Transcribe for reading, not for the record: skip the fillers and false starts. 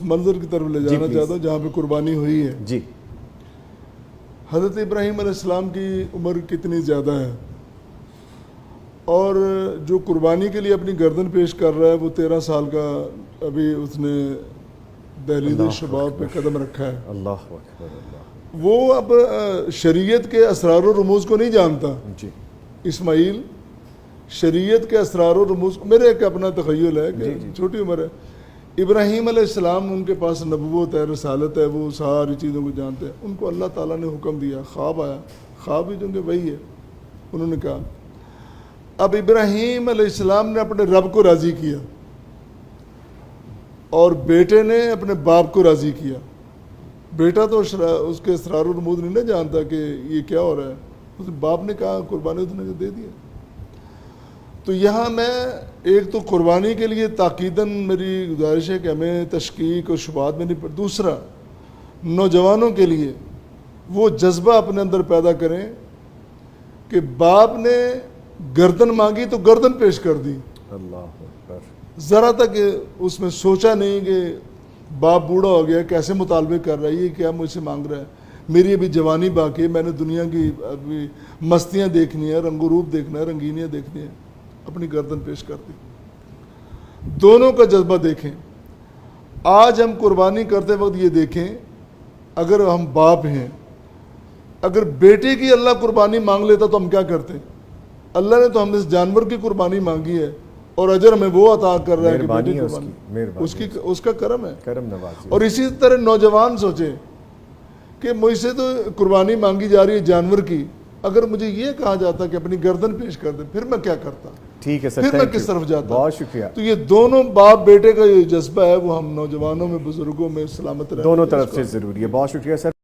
منظر کی طرف لے جانا چاہتا ہوں جہاں پہ قربانی ہوئی ہے. جی. حضرت ابراہیم علیہ السلام کی عمر کتنی زیادہ ہے اور جو قربانی کے لیے اپنی گردن پیش کر رہا ہے وہ 13 سال کا ابھی اس نے دہلیز شباب پہ قدم رکھا ہے. اللہ اکبر. اللہ. وہ اب شریعت کے اسرار و رموز کو نہیں جانتا. جی. اسماعیل شریعت کے اسرار و رموز، میرے ایک اپنا تخیل ہے کہ چھوٹی عمر ہے. ابراہیم علیہ السلام ان کے پاس نبوت ہے، رسالت ہے، وہ ساری چیزوں کو جانتے ہیں. ان کو اللہ تعالیٰ نے حکم دیا، خواب آیا، خواب بھی جو کہ وہی ہے. انہوں نے کہا اب ابراہیم علیہ السلام نے اپنے رب کو راضی کیا اور بیٹے نے اپنے باپ کو راضی کیا. بیٹا تو اس کے اسرار و رموز نہیں نہ جانتا کہ یہ کیا ہو رہا ہے. اس باپ نے کہا قربانی اس نے دے دیا. تو یہاں میں ایک تو قربانی کے لیے تاکیداً میری گزارش ہے کہ ہمیں تشکیک اور شبہات میں نہیں پڑ. دوسرا، نوجوانوں کے لیے وہ جذبہ اپنے اندر پیدا کریں کہ باپ نے گردن مانگی تو گردن پیش کر دی. اللہ اکبر. ذرا تک اس میں سوچا نہیں کہ باپ بوڑھا ہو گیا، کیسے مطالبے کر رہا ہے، یہ کیا مجھ سے مانگ رہا ہے، میری ابھی جوانی باقی ہے، میں نے دنیا کی ابھی مستیاں دیکھنی ہے، رنگ و روپ دیکھنا ہے، رنگینیاں دیکھنی ہے. اپنی گردن پیش کر دی. دونوں کا جذبہ دیکھیں. آج ہم قربانی کرتے وقت یہ دیکھیں، اگر ہم باپ ہیں، اگر بیٹے کی اللہ قربانی مانگ لیتا تو ہم کیا کرتے؟ اللہ نے تو ہم نے اس جانور کی قربانی مانگی ہے اور اجر ہمیں وہ عطا کر رہا ہے کہ بیٹے کی قربانی اس کا کرم ہے. کرم نوازی. اور اسی طرح نوجوان سوچیں کہ مجھ سے تو قربانی مانگی جا رہی ہے جانور کی، اگر مجھے یہ کہا جاتا کہ اپنی گردن پیش کر دے، پھر میں کیا کرتا؟ ٹھیک ہے سر، پھر میں کس طرف جاتا؟ بہت شکریہ. تو یہ دونوں باپ بیٹے کا یہ جذبہ ہے وہ ہم نوجوانوں میں، بزرگوں میں سلامت رہنا دونوں طرف سے ضروری ہے. بہت شکریہ سر.